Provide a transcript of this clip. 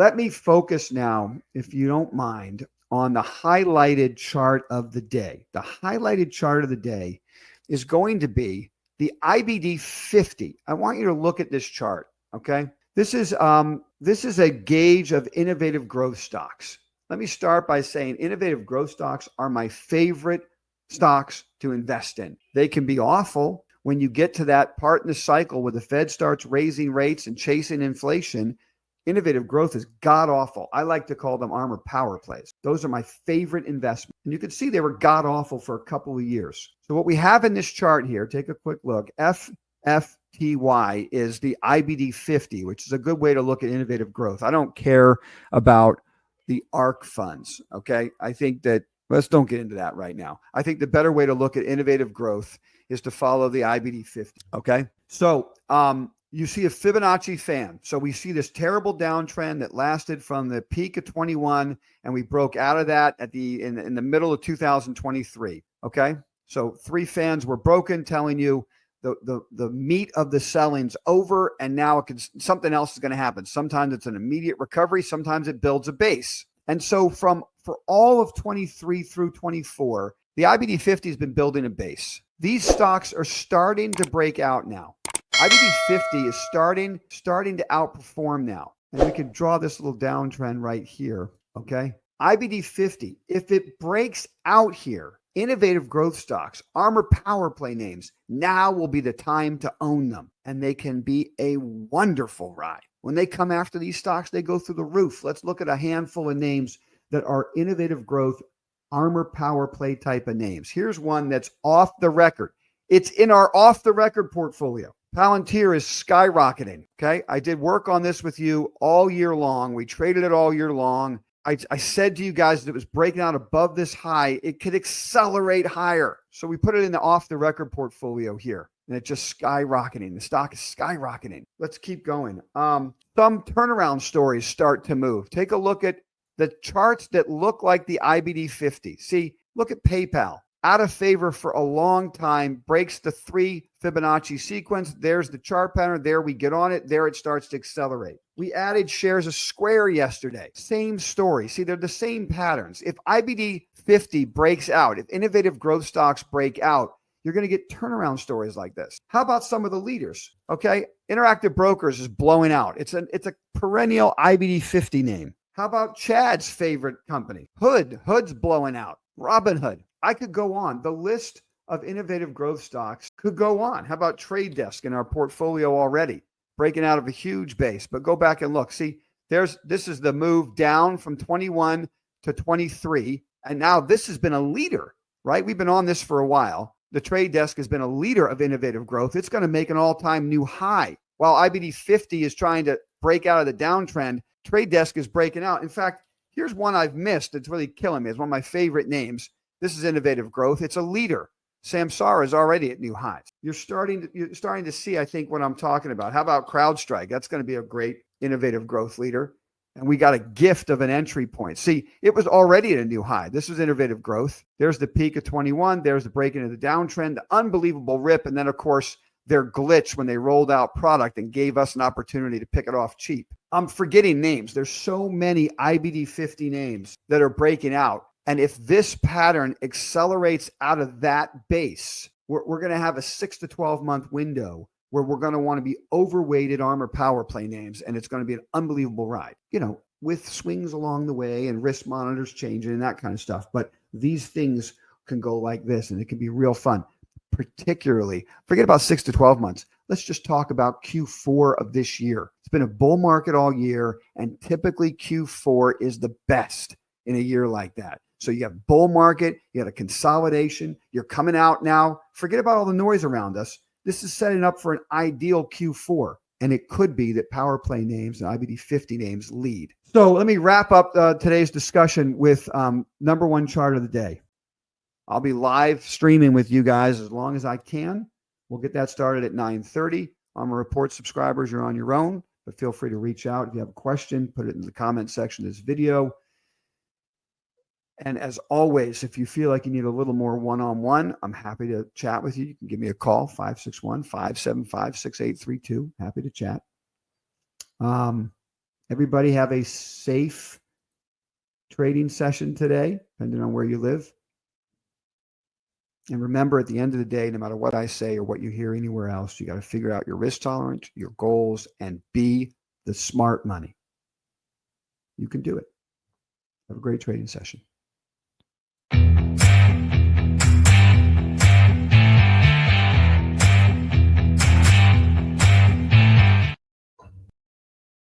let me focus now, if you don't mind, on the highlighted chart of the day. The highlighted chart of the day is going to be the IBD 50. I want you to look at this chart, okay? This is a gauge of innovative growth stocks. Let me start by saying innovative growth stocks are my favorite stocks to invest in. They can be awful when you get to that part in the cycle where the Fed starts raising rates and chasing inflation. Innovative growth is god awful. I like to call them armor power plays. Those are my favorite investments. And you can see they were god awful for a couple of years. So what we have in this chart here, take a quick look. FFTY is the IBD 50, which is a good way to look at innovative growth. I don't care about the ARK funds, okay? I think that, let's don't get into that right now. I think the better way to look at innovative growth is to follow the IBD 50, okay? So, you see a Fibonacci fan. So we see this terrible downtrend that lasted from the peak of 21, and we broke out of that at in the middle of 2023. Okay, so 3 fans were broken, telling you the meat of the selling's over, and now something else is going to happen. Sometimes it's an immediate recovery. Sometimes it builds a base. And so for all of 23 through 24, the IBD 50 has been building a base. These stocks are starting to break out now. IBD 50 is starting to outperform now. And we can draw this little downtrend right here, okay? IBD 50, if it breaks out here, innovative growth stocks, armor power play names, now will be the time to own them. And they can be a wonderful ride. When they come after these stocks, they go through the roof. Let's look at a handful of names that are innovative growth, armor power play type of names. Here's one that's off the record. It's in our off the record portfolio. Palantir is skyrocketing, okay? I did work on this with you all year long. We traded it all year long. I said to you guys that it was breaking out above this high. It could accelerate higher. So we put it in the off-the-record portfolio here, and it's just skyrocketing. The stock is skyrocketing. Let's keep going. Some turnaround stories start to move. Take a look at the charts that look like the IBD 50. See, look at PayPal. Out of favor for a long time, breaks the 3 Fibonacci sequence. There's the chart pattern. There we get on it. There it starts to accelerate. We added shares of Square yesterday. Same story. See, they're the same patterns. If IBD 50 breaks out, if innovative growth stocks break out, you're going to get turnaround stories like this. How about some of the leaders? Okay, Interactive Brokers is blowing out. It's a perennial IBD 50 name. How about Chad's favorite company? Hood's blowing out. Robinhood. I could go on. The list of innovative growth stocks could go on. How about Trade Desk in our portfolio already? Breaking out of a huge base. But go back and look. See, this is the move down from 21 to 23. And now this has been a leader, right? We've been on this for a while. The Trade Desk has been a leader of innovative growth. It's going to make an all-time new high. While IBD 50 is trying to break out of the downtrend, Trade Desk is breaking out. In fact, here's one I've missed. It's really killing me. It's one of my favorite names. This is innovative growth. It's a leader. Samsara is already at new highs. You're starting to see, I think, what I'm talking about. How about CrowdStrike? That's going to be a great innovative growth leader. And we got a gift of an entry point. See, it was already at a new high. This was innovative growth. There's the peak of 21. There's the breaking of the downtrend, the unbelievable rip. And then, of course, their glitch when they rolled out product and gave us an opportunity to pick it off cheap. I'm forgetting names. There's so many IBD 50 names that are breaking out. And if this pattern accelerates out of that base, we're going to have a 6 to 12 month window where we're going to want to be overweighted armor power play names. And it's going to be an unbelievable ride, with swings along the way and risk monitors changing and that kind of stuff. But these things can go like this and it can be real fun, particularly forget about 6 to 12 months. Let's just talk about Q4 of this year. It's been a bull market all year. And typically Q4 is the best in a year like that. So you have bull market, you have a consolidation, you're coming out now. Forget about all the noise around us. This is setting up for an ideal Q4. And it could be that power play names and IBD 50 names lead. So let me wrap up today's discussion with number one chart of the day. I'll be live streaming with you guys as long as I can. We'll get that started at 9:30. I'm a report subscribers. You're on your own, but feel free to reach out. If you have a question, put it in the comment section of this video. And as always, if you feel like you need a little more one-on-one, I'm happy to chat with you. You can give me a call, 561-575-6832. Happy to chat. Everybody have a safe trading session today, depending on where you live. And remember, at the end of the day, no matter what I say or what you hear anywhere else, you got to figure out your risk tolerance, your goals, and be the smart money. You can do it. Have a great trading session.